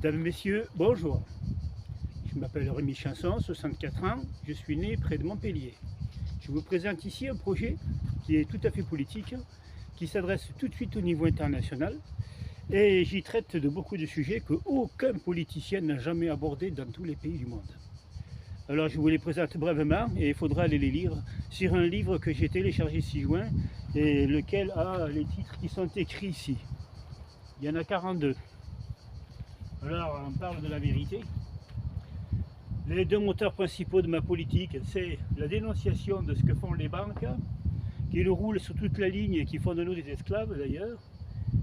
Mesdames, Messieurs, bonjour. Je m'appelle Rémi Chanson, 64 ans, je suis né près de Montpellier. Je vous présente ici un projet qui est tout à fait politique, qui s'adresse tout de suite au niveau international et j'y traite de beaucoup de sujets qu'aucun politicien n'a jamais abordés dans tous les pays du monde. Alors je vous les présente brièvement et il faudra aller les lire sur un livre que j'ai téléchargé 6 juin et lequel a les titres qui sont écrits ici. Il y en a 42. Alors on parle de la vérité. Les deux moteurs principaux de ma politique, c'est la dénonciation de ce que font les banques, qui nous roulent sur toute la ligne et qui font de nous des esclaves d'ailleurs.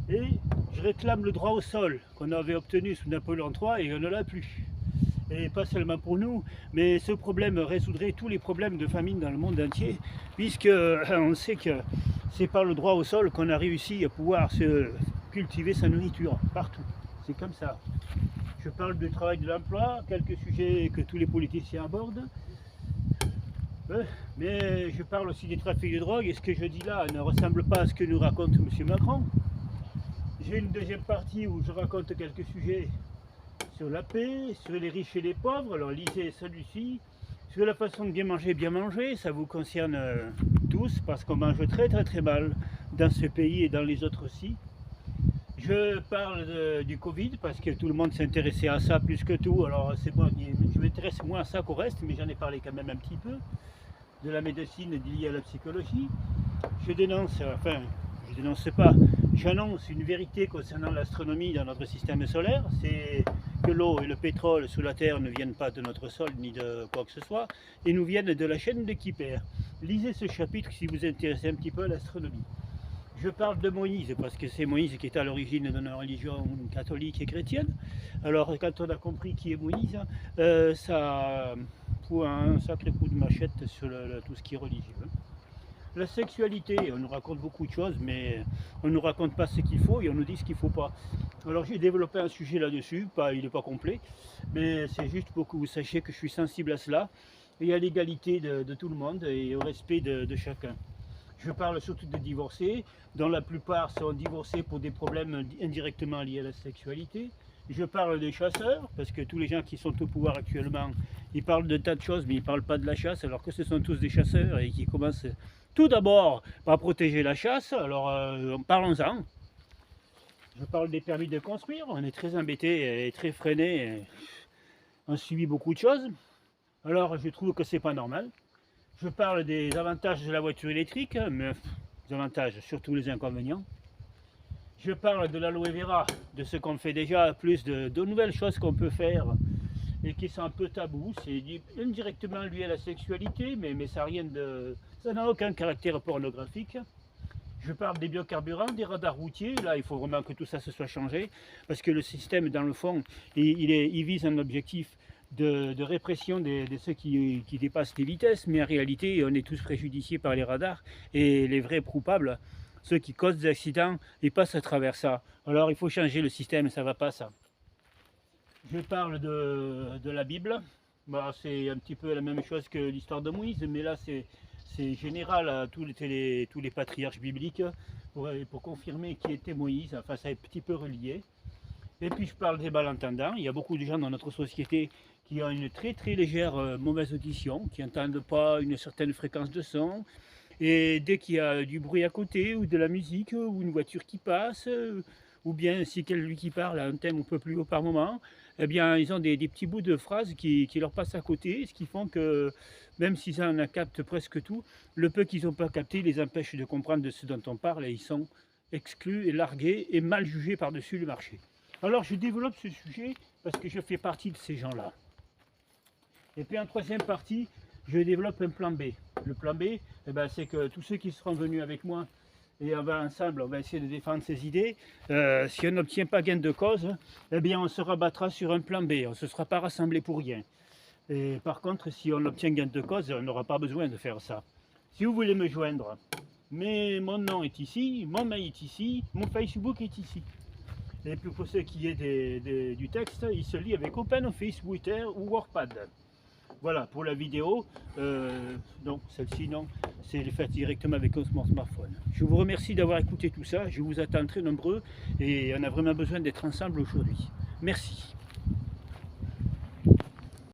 Et je réclame le droit au sol qu'on avait obtenu sous Napoléon III et on ne l'a plus. Et pas seulement pour nous, mais ce problème résoudrait tous les problèmes de famine dans le monde entier, puisque on sait que c'est par le droit au sol qu'on a réussi à pouvoir se cultiver sa nourriture partout. C'est comme ça. Je parle du travail de l'emploi, quelques sujets que tous les politiciens abordent. Mais je parle aussi des trafics de drogue et ce que je dis là ne ressemble pas à ce que nous raconte M. Macron. J'ai une deuxième partie où je raconte quelques sujets sur la paix, sur les riches et les pauvres. Alors lisez celui-ci. Sur la façon de bien manger, ça vous concerne tous parce qu'on mange très mal dans ce pays et dans les autres aussi. Je parle du Covid parce que tout le monde s'intéressait à ça plus que tout. Alors c'est moi, je m'intéresse moins à ça qu'au reste, mais j'en ai parlé quand même un petit peu. De la médecine liée à la psychologie. Je dénonce, enfin, je dénonce pas, j'annonce une vérité concernant l'astronomie dans notre système solaire. C'est que l'eau et le pétrole sous la Terre ne viennent pas de notre sol ni de quoi que ce soit, et nous viennent de la chaîne de Kuiper. Lisez ce chapitre si vous intéressez un petit peu à l'astronomie. Je parle de Moïse parce que c'est Moïse qui est à l'origine de notre religion catholique et chrétienne. Alors quand on a compris qui est Moïse, ça fout un sacré coup de machette sur tout ce qui est religieux. La sexualité, on nous raconte beaucoup de choses, mais on ne nous raconte pas ce qu'il faut et on nous dit ce qu'il ne faut pas. Alors j'ai développé un sujet là-dessus, il n'est pas complet, mais c'est juste pour que vous sachiez que je suis sensible à cela et à l'égalité de tout le monde et au respect de chacun. Je parle surtout des divorcés, dont la plupart sont divorcés pour des problèmes indirectement liés à la sexualité. Je parle des chasseurs, parce que tous les gens qui sont au pouvoir actuellement, ils parlent de tas de choses, mais ils ne parlent pas de la chasse, alors que ce sont tous des chasseurs et qui commencent tout d'abord par protéger la chasse. Alors parlons-en. Je parle des permis de construire, on est très embêtés et très freinés, on subit beaucoup de choses. Alors je trouve que c'est pas normal. Je parle des avantages de la voiture électrique, mais les avantages, surtout les inconvénients. Je parle de l'aloe vera, de ce qu'on fait déjà, plus de nouvelles choses qu'on peut faire et qui sont un peu tabous. C'est indirectement lié à la sexualité, mais ça n'a aucun caractère pornographique. Je parle des biocarburants, des radars routiers. Là, il faut vraiment que tout ça se soit changé, parce que le système, dans le fond, il vise un objectif de répression de ceux qui dépassent les vitesses, mais en réalité on est tous préjudiciés par les radars et les vrais coupables, ceux qui causent des accidents, ils passent à travers ça. Alors il faut changer le système, ça va pas ça. Je parle de la Bible, c'est un petit peu la même chose que l'histoire de Moïse, mais là c'est général à tous les patriarches bibliques pour confirmer qui était Moïse, enfin ça est un petit peu relié. Et puis je parle des malentendants. Il y a beaucoup de gens dans notre société qui ont une très légère mauvaise audition, qui n'entendent pas une certaine fréquence de son. Et dès qu'il y a du bruit à côté, ou de la musique, ou une voiture qui passe, ou bien si lui qui parle a un thème un peu plus haut par moment, eh bien ils ont des petits bouts de phrases qui leur passent à côté, ce qui font que même s'ils en captent presque tout, le peu qu'ils n'ont pas capté les empêche de comprendre de ce dont on parle et ils sont exclus et largués et mal jugés par-dessus le marché. Alors je développe ce sujet parce que je fais partie de ces gens-là. Et puis en troisième partie, je développe un plan B. Le plan B, c'est que tous ceux qui seront venus avec moi, et ensemble, on va essayer de défendre ces idées. Si on n'obtient pas gain de cause, eh bien on se rabattra sur un plan B. On ne se sera pas rassemblés pour rien. Et par contre, si on obtient gain de cause, on n'aura pas besoin de faire ça. Si vous voulez me joindre, mon nom est ici, mon mail est ici, mon Facebook est ici. Et puis pour ce qui est du texte, il se lit avec OpenOffice, Twitter ou WordPad. Voilà, pour la vidéo, non, celle-ci non, c'est fait directement avec un smartphone. Je vous remercie d'avoir écouté tout ça, je vous attends très nombreux et on a vraiment besoin d'être ensemble aujourd'hui. Merci.